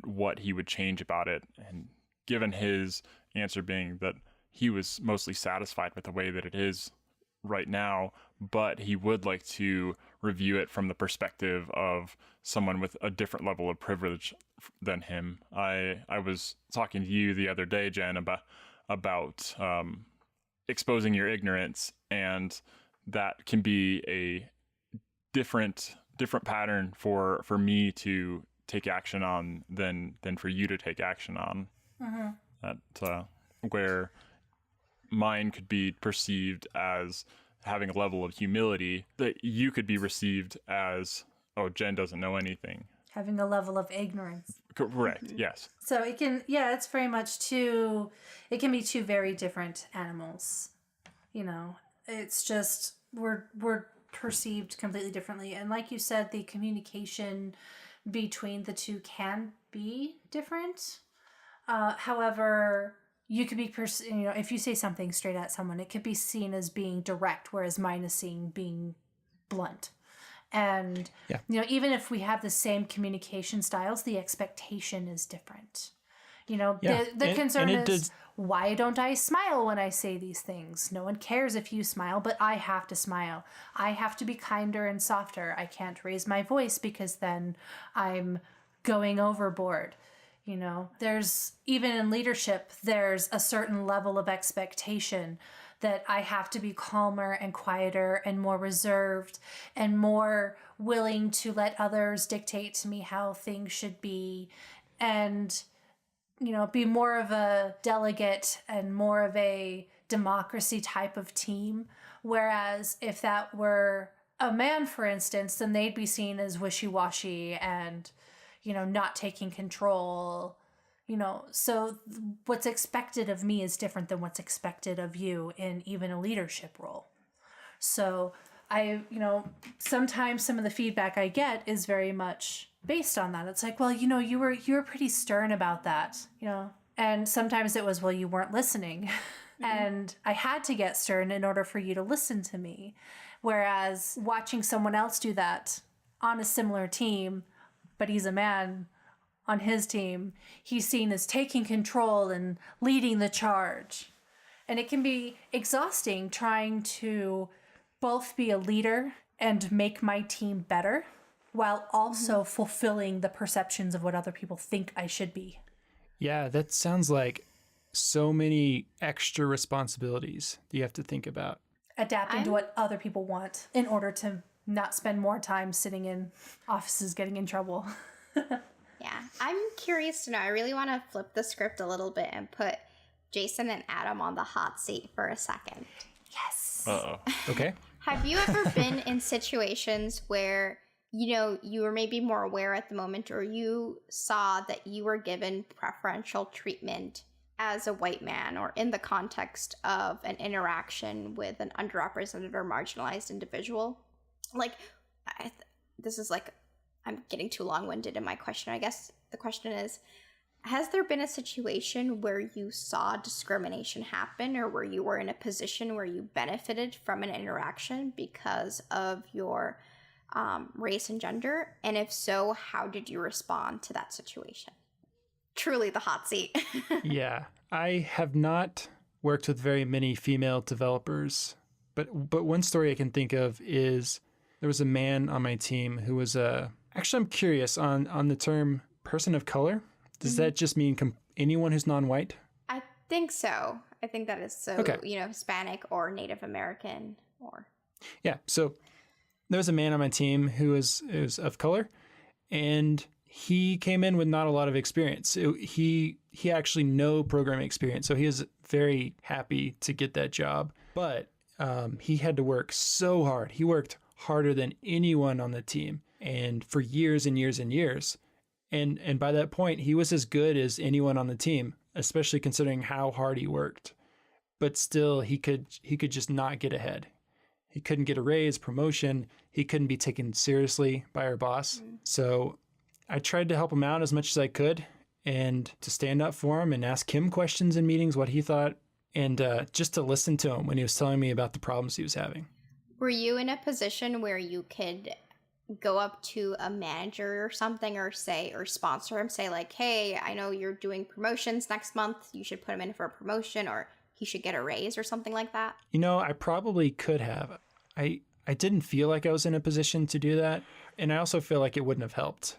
what he would change about it. And given his answer being that he was mostly satisfied with the way that it is right now, but he would like to review it from the perspective of someone with a different level of privilege than him. I was talking to you the other day, Jen, about exposing your ignorance, and that can be a different pattern for me to take action on than for you to take action on. Mm-hmm. That where mine could be perceived as having a level of humility, that you could be received as, oh, Jen doesn't know anything. Having a level of ignorance. Correct. Yes. So it can, it's very much it can be two very different animals. You know, it's just, we're perceived completely differently. And like you said, the communication between the two can be different. However, you could be, if you say something straight at someone, it could be seen as being direct, whereas mine is seen being blunt. And, even if we have the same communication styles, the expectation is different. The concern is, why don't I smile when I say these things? No one cares if you smile, but I have to smile. I have to be kinder and softer. I can't raise my voice because then I'm going overboard. There's, even in leadership, there's a certain level of expectation that I have to be calmer and quieter and more reserved and more willing to let others dictate to me how things should be, and, be more of a delegate and more of a democracy type of team. Whereas if that were a man, for instance, then they'd be seen as wishy-washy and, not taking control. So what's expected of me is different than what's expected of you in even a leadership role. So sometimes some of the feedback I get is very much based on that. It's like, well, you were pretty stern about that, and sometimes it was, well, you weren't listening. And I had to get stern in order for you to listen to me. Whereas watching someone else do that on a similar team, but he's a man on his team, he's seen as taking control and leading the charge. And it can be exhausting trying to both be a leader and make my team better while also fulfilling the perceptions of what other people think I should be. Yeah, that sounds like so many extra responsibilities that you have to think about. Adapting to what other people want in order to not spend more time sitting in offices getting in trouble. Yeah, I'm curious to know. I really want to flip the script a little bit and put Jason and Adam on the hot seat for a second. Yes. Uh-oh. Okay. Have you ever been in situations where, you were maybe more aware at the moment, or you saw that you were given preferential treatment as a white man, or in the context of an interaction with an underrepresented or marginalized individual? Like, this is like, I'm getting too long-winded in my question. I guess the question is, has there been a situation where you saw discrimination happen, or where you were in a position where you benefited from an interaction because of your race and gender? And if so, how did you respond to that situation? Truly the hot seat. Yeah, I have not worked with very many female developers, but one story I can think of is there was a man on my team who was actually, I'm curious on the term person of color. Does that just mean anyone who's non-white? I think so. I think that is so, okay. Hispanic or Native American or. Yeah. So there was a man on my team who was of color, and he came in with not a lot of experience. He actually no programming experience. So he was very happy to get that job, but he had to work so hard. He worked harder than anyone on the team, and for years and years and years. And by that point, he was as good as anyone on the team, especially considering how hard he worked. but still he could just not get ahead. He couldn't get a raise, promotion. He couldn't be taken seriously by our boss. So I tried to help him out as much as I could and to stand up for him and ask him questions in meetings, what he thought, and just to listen to him when he was telling me about the problems he was having. Were you in a position where you could go up to a manager or something or sponsor him, say like, hey, I know you're doing promotions next month. You should put him in for a promotion, or he should get a raise or something like that? You know, I probably could have. I didn't feel like I was in a position to do that. And I also feel like it wouldn't have helped.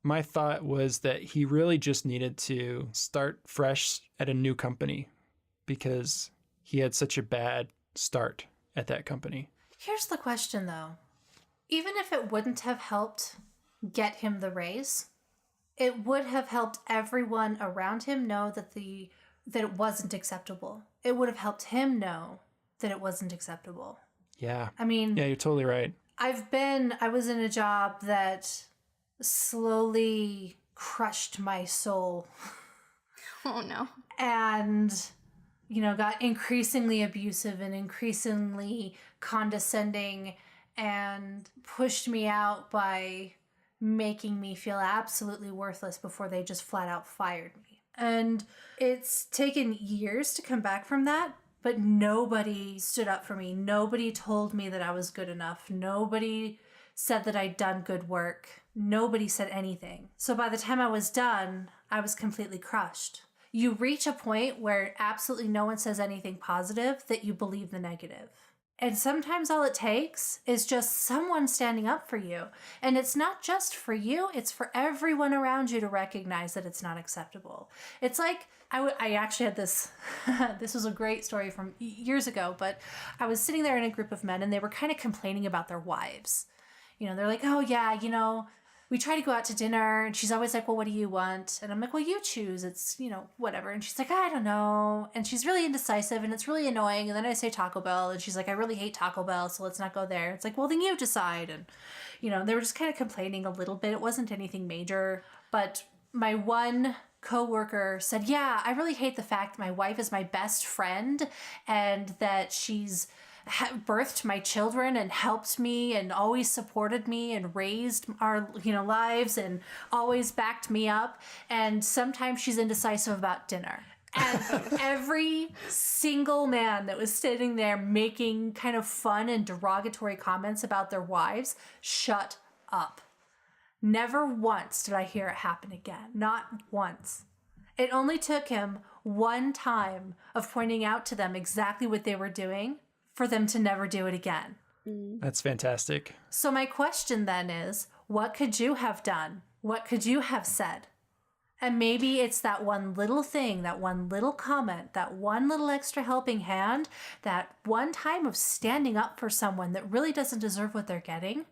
My thought was that he really just needed to start fresh at a new company because he had such a bad start at that company. Here's the question, though. Even if it wouldn't have helped get him the raise, it would have helped everyone around him know that it wasn't acceptable. It would have helped him know that it wasn't acceptable. Yeah. I mean... Yeah, you're totally right. I was in a job that slowly crushed my soul. Oh, no. And, got increasingly abusive and increasingly condescending and pushed me out by making me feel absolutely worthless before they just flat out fired me. And it's taken years to come back from that, but nobody stood up for me. Nobody told me that I was good enough. Nobody said that I'd done good work. Nobody said anything. So by the time I was done, I was completely crushed. You reach a point where absolutely no one says anything positive that you believe the negative. And sometimes all it takes is just someone standing up for you. And it's not just for you, it's for everyone around you to recognize that it's not acceptable. It's like, I actually had this, this was a great story from years ago, but I was sitting there in a group of men and they were kind of complaining about their wives. They're like, oh yeah, we try to go out to dinner and she's always like, well, what do you want? And I'm like, well, you choose. It's, whatever. And she's like, I don't know. And she's really indecisive and it's really annoying. And then I say Taco Bell and she's like, I really hate Taco Bell, so let's not go there. It's like, well, then you decide. And, they were just kind of complaining a little bit. It wasn't anything major. But my one coworker said, yeah, I really hate the fact that my wife is my best friend and that she's birthed my children and helped me and always supported me and raised our lives and always backed me up, and sometimes she's indecisive about dinner. And every single man that was sitting there making kind of fun and derogatory comments about their wives shut up. Never once did I hear it happen again. Not once. It only took him one time of pointing out to them exactly what they were doing for them to never do it again. That's fantastic. So my question then is, what could you have done? What could you have said? And maybe it's that one little thing, that one little comment, that one little extra helping hand, that one time of standing up for someone that really doesn't deserve what they're getting,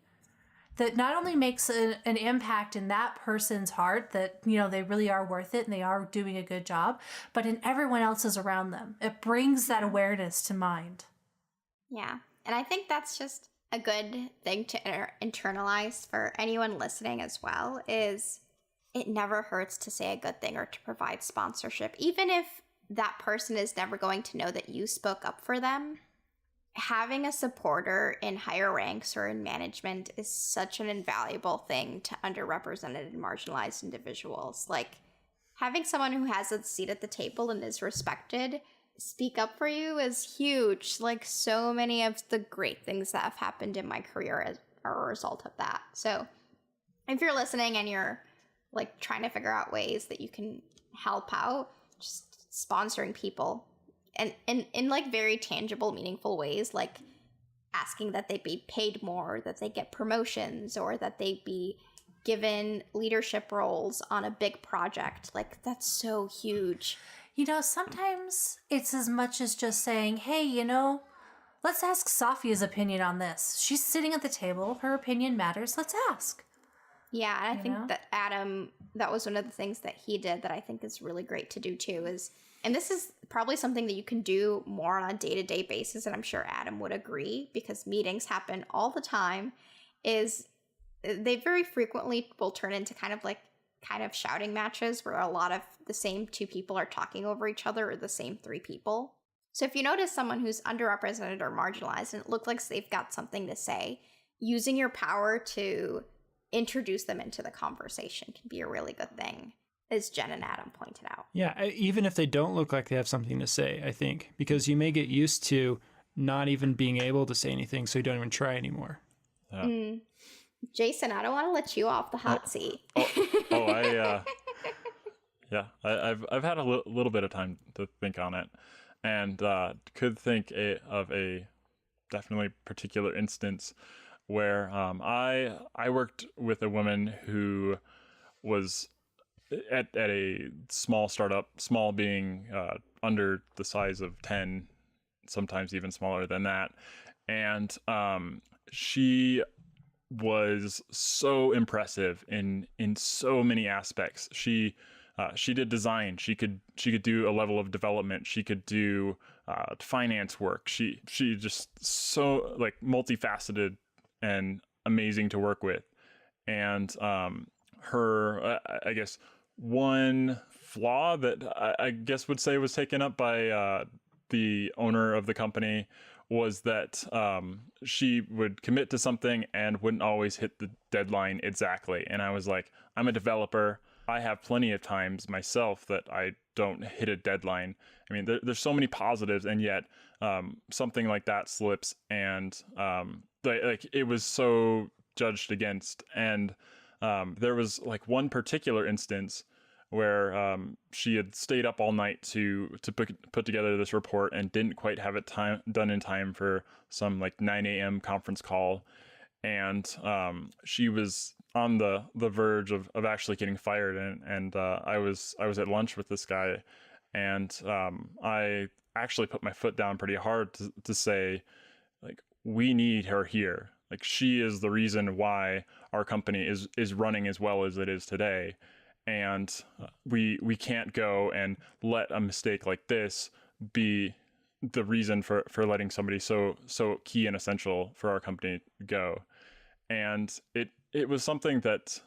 that not only makes an impact in that person's heart that, they really are worth it and they are doing a good job, but in everyone else's around them. It brings that awareness to mind. Yeah, and I think that's just a good thing to internalize for anyone listening as well, is it never hurts to say a good thing or to provide sponsorship. Even if that person is never going to know that you spoke up for them, having a supporter in higher ranks or in management is such an invaluable thing to underrepresented and marginalized individuals. Like, having someone who has a seat at the table and is respected speak up for you is huge. Like, so many of the great things that have happened in my career are a result of that. So if you're listening and you're like trying to figure out ways that you can help out, just sponsoring people and in like very tangible, meaningful ways, like asking that they be paid more, that they get promotions, or that they be given leadership roles on a big project. Like, that's so huge. Sometimes it's as much as just saying, hey, let's ask Safia's opinion on this. She's sitting at the table. Her opinion matters. Let's ask. Yeah, and I think that Adam, that was one of the things that he did that I think is really great to do too, is, and this is probably something that you can do more on a day-to-day basis, and I'm sure Adam would agree, because meetings happen all the time, is they very frequently will turn into kind of shouting matches where a lot of the same two people are talking over each other, or the same three people. So if you notice someone who's underrepresented or marginalized and it looks like they've got something to say, using your power to introduce them into the conversation can be a really good thing, as Jen and Adam pointed out. Yeah, even if they don't look like they have something to say, I think, because you may get used to not even being able to say anything, so you don't even try anymore. Yeah. Jason, I don't want to let you off the hot seat. I've had a little bit of time to think on it, and could think of a definitely particular instance where I worked with a woman who was at a small startup, small being under the size of 10, sometimes even smaller than that, and she was so impressive in so many aspects. She did design. She could do a level of development. She could do finance work. She just so like multifaceted and amazing to work with. And her I guess one flaw that I guess would say was taken up by the owner of the company was that she would commit to something and wouldn't always hit the deadline exactly. And I was like, I'm a developer. I have plenty of times myself that I don't hit a deadline. I mean, there's so many positives, and yet something like that slips, and like it was so judged against. And there was like one particular instance where she had stayed up all night to put together this report and didn't quite have it done in time for some like 9 a.m. conference call. And she was on the verge of actually getting fired. And I was at lunch with this guy, and I actually put my foot down pretty hard to say, like, we need her here. Like, she is the reason why our company is running as well as it is today. And we can't go and let a mistake like this be the reason for letting somebody so key and essential for our company go. And it was something that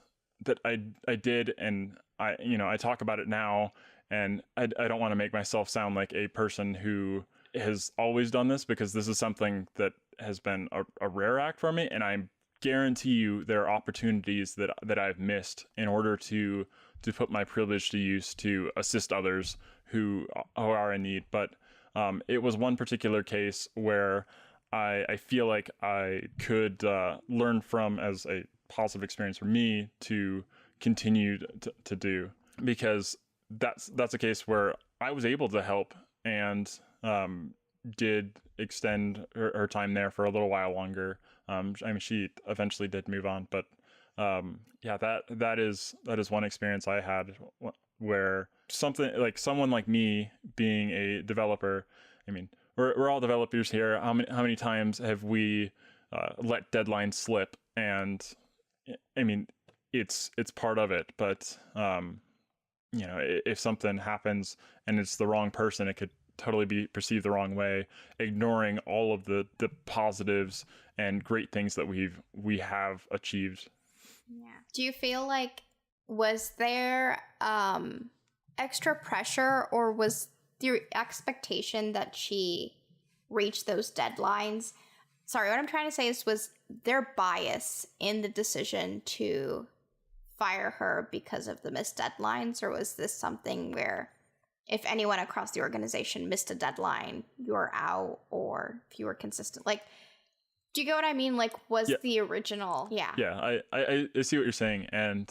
I did, and I talk about it now, and I don't want to make myself sound like a person who has always done this, because this is something that has been a rare act for me, and I guarantee you there are opportunities that I've missed in order to put my privilege to use to assist others who are in need. But it was one particular case where I feel like I could learn from as a positive experience for me to continue to do, because that's a case where I was able to help and did extend her time there for a little while longer. I mean, she eventually did move on, but that is one experience I had where someone like me being a developer. I mean, we're all developers here. How many times have we let deadlines slip? And I mean, it's part of it. But if something happens and it's the wrong person, it could totally be perceived the wrong way, ignoring all of the positives and great things that we have achieved. Yeah. Do you feel like, was there extra pressure, or was the expectation that she reach those deadlines? Sorry, what I'm trying to say is, was there bias in the decision to fire her because of the missed deadlines, or was this something where if anyone across the organization missed a deadline, you're out, or if you were consistent? Like, do you get what I mean? Like, was the original? Yeah. Yeah, I see what you're saying. And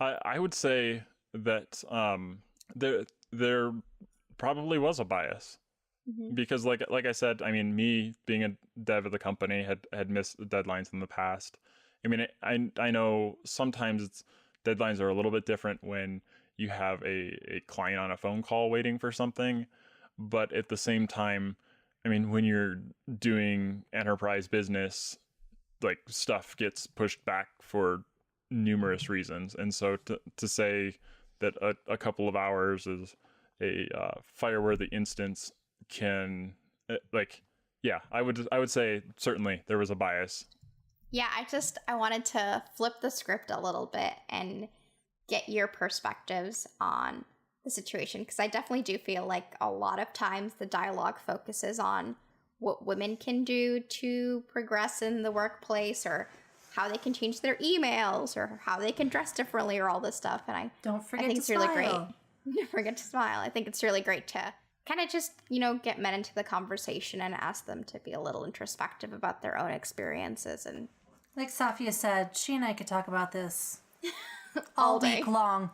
I would say that there probably was a bias. Mm-hmm. Because like I said, I mean, me being a dev of the company had missed deadlines in the past. I mean, I know sometimes deadlines are a little bit different when you have a client on a phone call waiting for something. But at the same time, I mean, when you're doing enterprise business, like, stuff gets pushed back for numerous reasons. And so to say that a couple of hours is a fireworthy instance can, I would say certainly there was a bias. Yeah, I wanted to flip the script a little bit and get your perspectives on the situation, because I definitely do feel like a lot of times the dialogue focuses on what women can do to progress in the workplace, or how they can change their emails, or how they can dress differently, or all this stuff. And I Don't forget think to it's smile. really great. Never forget to smile. I think it's really great to kind of just, get men into the conversation and ask them to be a little introspective about their own experiences. And Like Safia said, she and I could talk about this All all day. week long.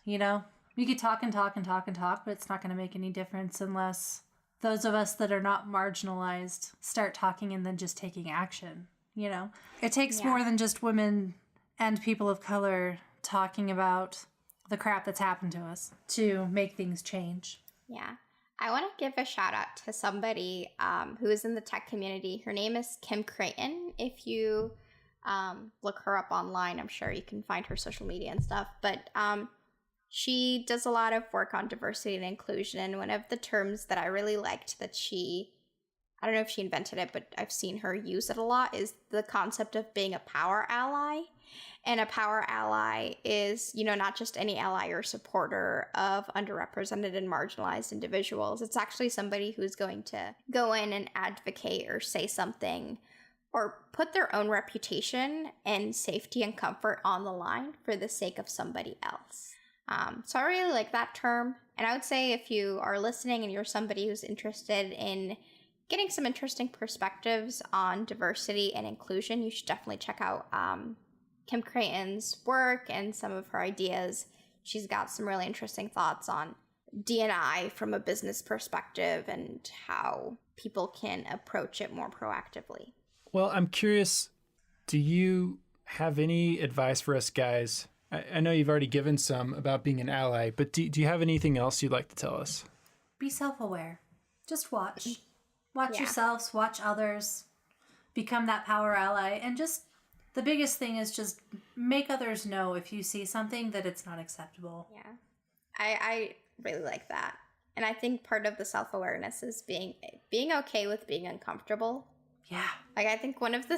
We could talk and talk and talk and talk, but it's not going to make any difference unless those of us that are not marginalized start talking and then just taking action. It takes more than just women and people of color talking about the crap that's happened to us to make things change. yeah, I want to give a shout out to somebody who is in the tech community. Her name is Kim Creighton. If you look her up online, I'm sure you can find her social media and stuff. But she does a lot of work on diversity and inclusion. And one of the terms that I really liked that I don't know if she invented it, but I've seen her use it a lot, is the concept of being a power ally. And a power ally is, not just any ally or supporter of underrepresented and marginalized individuals. It's actually somebody who's going to go in and advocate or say something or put their own reputation and safety and comfort on the line for the sake of somebody else. So I really like that term. And I would say if you are listening and you're somebody who's interested in getting some interesting perspectives on diversity and inclusion, you should definitely check out Kim Creighton's work and some of her ideas. She's got some really interesting thoughts on D&I from a business perspective and how people can approach it more proactively. Well, I'm curious, do you have any advice for us guys? I know you've already given some about being an ally, but do you have anything else you'd like to tell us? Be self-aware. Just watch. Watch Yeah. yourselves, watch others, become that power ally, and just the biggest thing is just make others know if you see something that it's not acceptable. Yeah, I really like that. And I think part of the self-awareness is being okay with being uncomfortable. Yeah. Like, I think one of the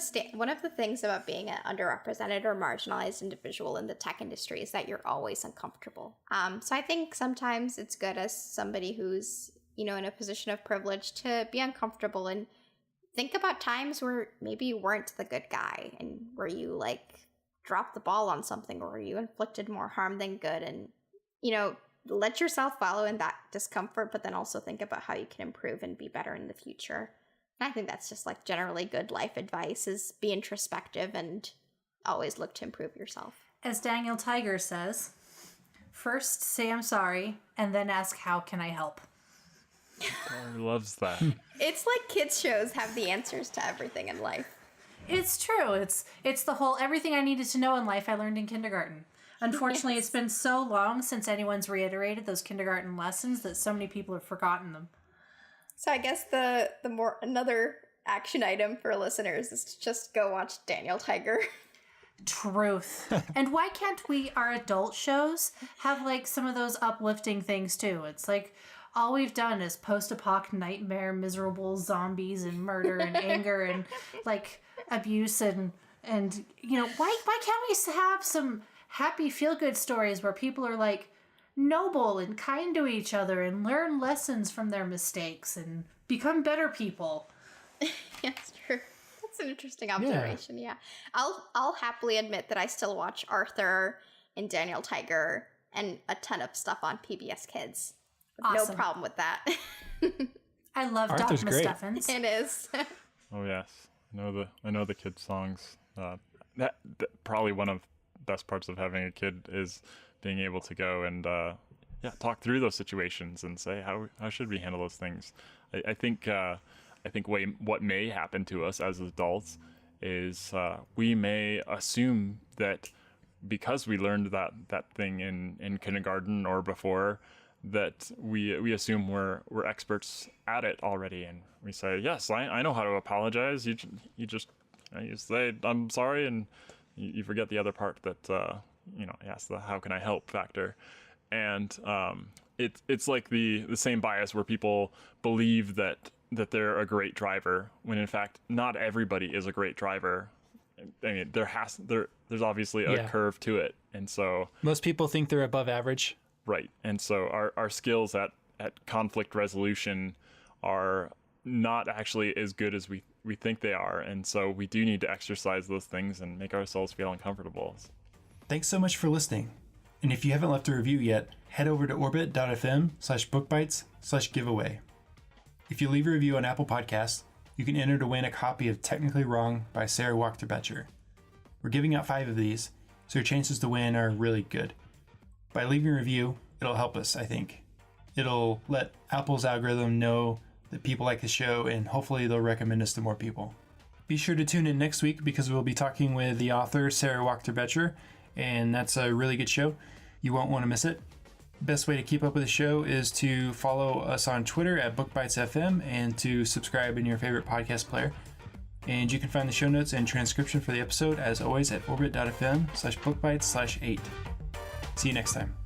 things about being an underrepresented or marginalized individual in the tech industry is that you're always uncomfortable. So I think sometimes it's good as somebody who's, in a position of privilege to be uncomfortable and think about times where maybe you weren't the good guy and where you dropped the ball on something, or you inflicted more harm than good, and, let yourself wallow in that discomfort, but then also think about how you can improve and be better in the future. I think that's just generally good life advice, is be introspective and always look to improve yourself. As Daniel Tiger says, first say I'm sorry, and then ask how can I help. Oh, he loves that. It's like kids shows have the answers to everything in life. It's true. It's the whole everything I needed to know in life I learned in kindergarten. Unfortunately, Yes. It's been so long since anyone's reiterated those kindergarten lessons that so many people have forgotten them. So I guess another action item for listeners is to just go watch Daniel Tiger. Truth. And why can't our adult shows have some of those uplifting things too? It's all we've done is post-apoc nightmare, miserable zombies and murder and anger and abuse and why can't we have some happy feel-good stories where people are noble and kind to each other and learn lessons from their mistakes and become better people? Yes, true. That's an interesting observation. Yeah. I'll happily admit that I still watch Arthur and Daniel Tiger and a ton of stuff on PBS Kids. Awesome. No problem with that. I love Arthur's Doc great. Mustaffins. It is. Oh yes, I know the kids songs. That probably one of the best parts of having a kid is being able to go and talk through those situations and say how should we handle those things. I think what may happen to us as adults is we may assume that because we learned that thing in kindergarten or before, that we assume we're experts at it already, and we say, yes, I know how to apologize. You say I'm sorry, and you forget the other part that yes, the how can I help factor. And it's like the same bias where people believe that they're a great driver when in fact not everybody is a great driver. I mean, there's obviously a curve to it, and so Most people think they're above average. right. And so our skills at conflict resolution are not actually as good as we think they are. And so we do need to exercise those things and make ourselves feel uncomfortable. Thanks so much for listening. And if you haven't left a review yet, head over to orbit.fm/bookbites/giveaway. If you leave a review on Apple Podcasts, you can enter to win a copy of Technically Wrong by Sarah Wachter-Becher. We're giving out 5 of these, so your chances to win are really good. By leaving a review, it'll help us, I think. It'll let Apple's algorithm know that people like the show, and hopefully they'll recommend us to more people. Be sure to tune in next week because we'll be talking with the author Sarah Wachter-Becher, and that's a really good show. You won't want to miss it. Best way to keep up with the show is to follow us on Twitter at BookBitesFM and to subscribe in your favorite podcast player. And you can find the show notes and transcription for the episode, as always, at orbit.fm/bookbites/8. See you next time.